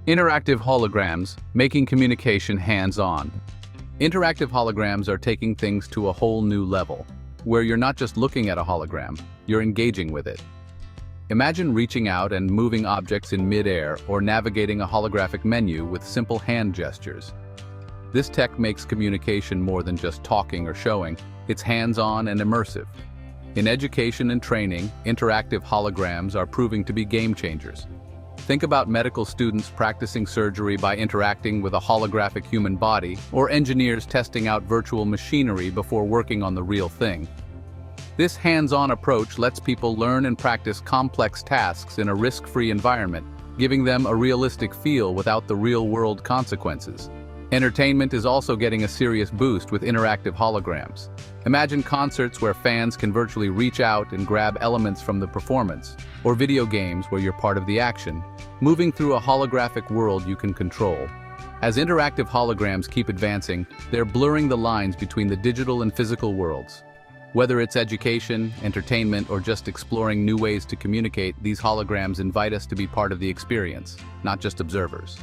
Interactive holograms, making communication hands-on. Interactive holograms are taking things to a whole new level, where you're not just looking at a hologram, you're engaging with it. Imagine reaching out and moving objects in mid-air or navigating a holographic menu with simple hand gestures. This tech makes communication more than just talking or showing, it's hands-on and immersive. In education and training, interactive holograms are proving to be game changers. Think about medical students practicing surgery by interacting with a holographic human body, or engineers testing out virtual machinery before working on the real thing. This hands-on approach lets people learn and practice complex tasks in a risk-free environment, giving them a realistic feel without the real-world consequences. Entertainment is also getting a serious boost with interactive holograms. Imagine concerts where fans can virtually reach out and grab elements from the performance, or video games where you're part of the action, moving through a holographic world you can control. As interactive holograms keep advancing, they're blurring the lines between the digital and physical worlds. Whether it's education, entertainment, or just exploring new ways to communicate, these holograms invite us to be part of the experience, not just observers.